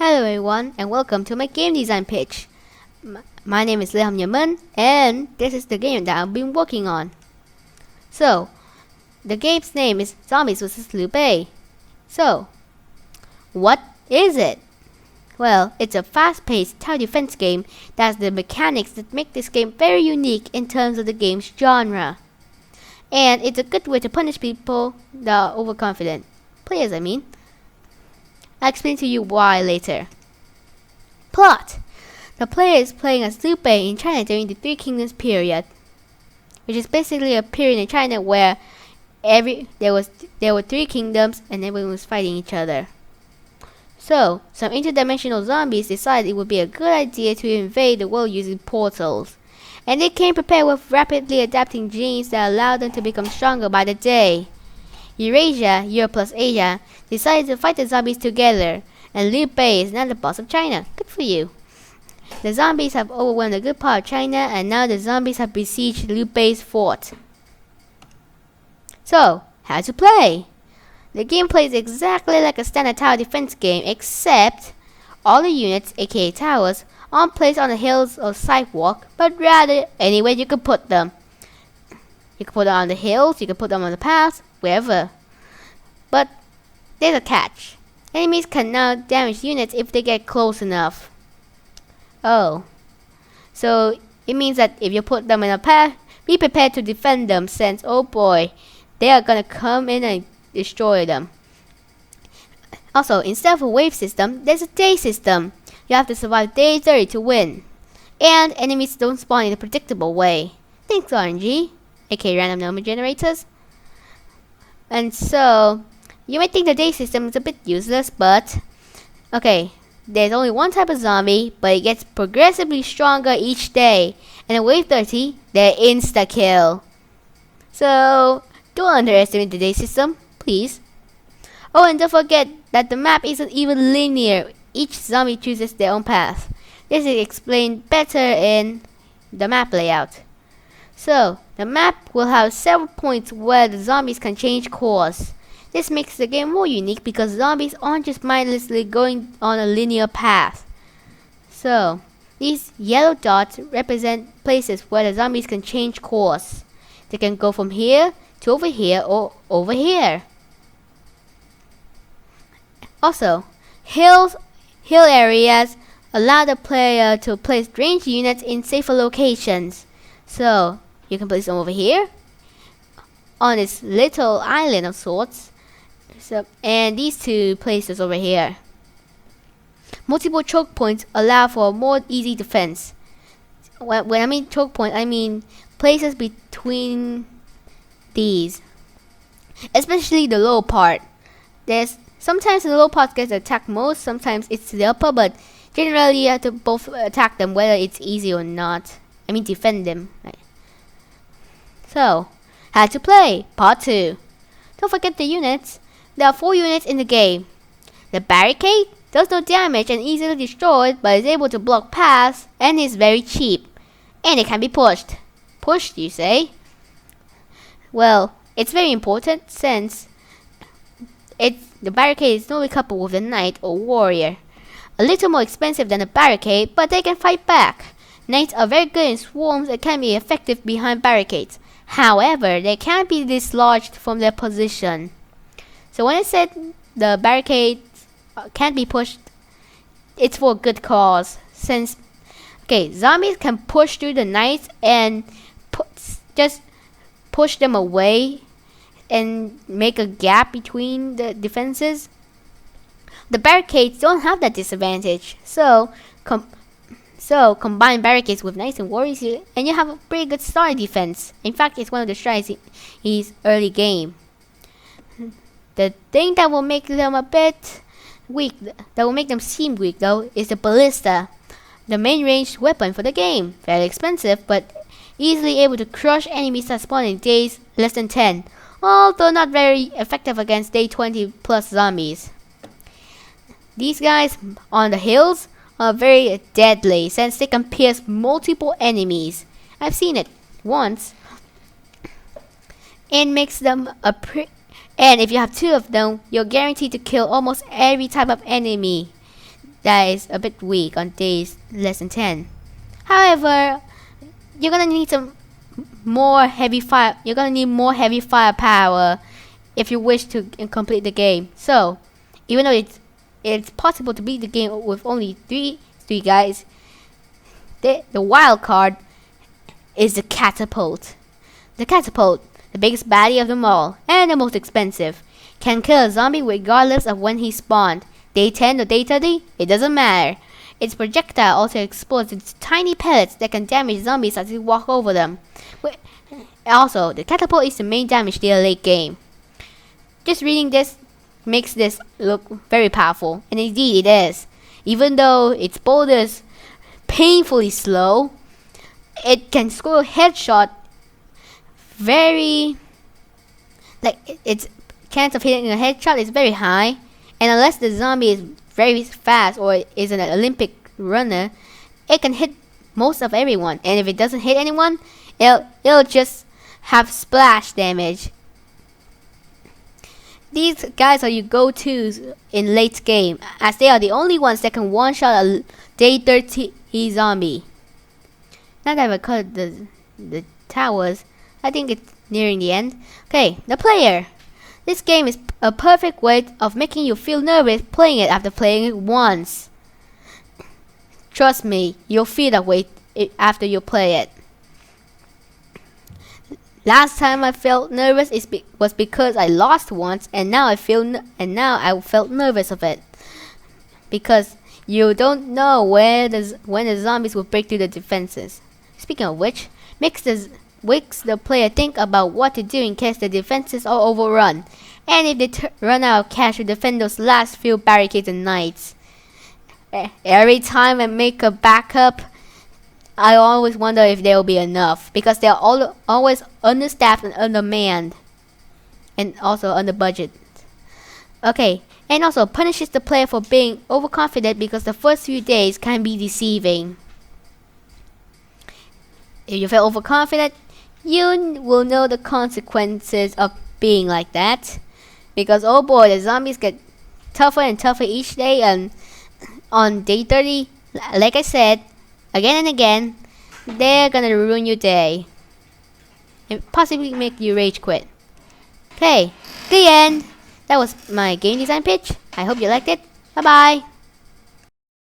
Hello everyone and welcome to my game design pitch. My name is Leham Yaman and this is the game that I've been working on. So, the game's name is Zombies vs. Liu Bei. So, what is it? Well, it's a fast-paced tower defense game that has the mechanics that make this game very unique in terms of the game's genre. And it's a good way to punish people that are overconfident. Players, I mean. I'll explain to you why later. Plot. The player is playing as Liu Bei in China during the Three Kingdoms period, which is basically a period in China where there were three kingdoms and everyone was fighting each other. So, some interdimensional zombies decided it would be a good idea to invade the world using portals, and they came prepared with rapidly adapting genes that allowed them to become stronger by the day. Eurasia, Europe plus Asia, decided to fight the zombies together, and Liu Bei is now the boss of China. Good for you. The zombies have overwhelmed a good part of China, and now the zombies have besieged Liu Bei's fort. So, how to play? The game plays exactly like a standard tower defense game, except all the units, aka towers, aren't placed on the hills or sidewalk, but rather anywhere you can put them. You can put them on the hills, you can put them on the paths, wherever. But there's a catch. Enemies can now damage units if they get close enough. Oh. So it means that if you put them in a path, be prepared to defend them since, oh boy, they are gonna come in and destroy them. Also, instead of a wave system, there's a day system. You have to survive day 30 to win. And enemies don't spawn in a predictable way. Thanks RNG, aka random number generators. And so, you might think the day system is a bit useless, but okay, there's only one type of zombie, but it gets progressively stronger each day. And in wave 30, they're insta-kill. So, don't underestimate the day system, please. Oh, and don't forget that the map isn't even linear. Each zombie chooses their own path. This is explained better in the map layout. So, the map will have several points where the zombies can change course. This makes the game more unique because zombies aren't just mindlessly going on a linear path. So, these yellow dots represent places where the zombies can change course. They can go from here to over here or over here. Also, hill areas allow the player to place ranged units in safer locations. So, you can place them over here on this little island of sorts. So, and these two places over here. Multiple choke points allow for a more easy defense. When I mean choke point, I mean places between these, especially the lower part. Sometimes the lower part gets attacked most, sometimes it's the upper, but generally you have to both attack them whether it's easy or not. I mean defend them. Right. So, how to play, part 2. Don't forget the units. There are 4 units in the game. The barricade does no damage and easily destroyed, but is able to block paths and is very cheap. And it can be pushed. Pushed, you say? Well, it's very important since the barricade is normally coupled with a knight or warrior. A little more expensive than a barricade, but they can fight back. Knights are very good in swarms and can be effective behind barricades. However, they can't be dislodged from their position. So when I said the barricades can't be pushed, it's for a good cause. Since, zombies can push through the knights and just push them away and make a gap between the defenses. The barricades don't have that disadvantage. So combine barricades with knights and warriors and you have a pretty good starting defense. In fact, it's one of the strategies in his early game. The thing that will make them a bit weak, that will make them seem weak though, is the ballista, the main ranged weapon for the game. Very expensive, but easily able to crush enemies that spawn in days less than 10, although not very effective against day 20 plus zombies. These guys on the hills are very deadly since they can pierce multiple enemies. I've seen it once. And makes them and if you have 2 of them, you're guaranteed to kill almost every type of enemy. that is a bit weak on days less than 10. However, you're gonna need some more heavy fire. You're gonna need more heavy firepower if you wish to complete the game. So, even though it's possible to beat the game with only three guys, the wild card is the catapult. The catapult, the biggest baddie of them all, and the most expensive, can kill a zombie regardless of when he spawned. Day 10 or day 30, it doesn't matter. Its projectile also explodes into tiny pellets that can damage zombies as you walk over them. Also, the catapult is the main damage dealer late game. Just reading this makes this look very powerful, and indeed it is. Even though its bolt is painfully slow, it can score a headshot its chance of hitting a headshot is very high, and unless the zombie is very fast or is an Olympic runner, it can hit most of everyone, and if it doesn't hit anyone, it'll just have splash damage. These guys are your go-tos in late game, as they are the only ones that can one-shot a day 30 zombie. Now that I've cut the towers, I think it's nearing the end. Okay, the player. This game is a perfect way of making you feel nervous playing it after playing it once. Trust me, you'll feel that way after you play it. Last time I felt nervous was because I lost once, and now I felt nervous of it, because you don't know when the zombies will break through the defenses. Speaking of which, makes the player think about what to do in case the defenses are overrun, and if they run out of cash to defend those last few barricades and knights. Every time I make a backup, I always wonder if there will be enough, because they're always understaffed and undermanned, and also under budget. Okay, and also punishes the player for being overconfident, because the first few days can be deceiving. If you feel overconfident, you will know the consequences of being like that, because oh boy, the zombies get tougher and tougher each day, and on day 30, like I said, again and again, they're gonna ruin your day and possibly make you rage quit. Okay, the end. That was my game design pitch. I hope you liked it. Bye bye.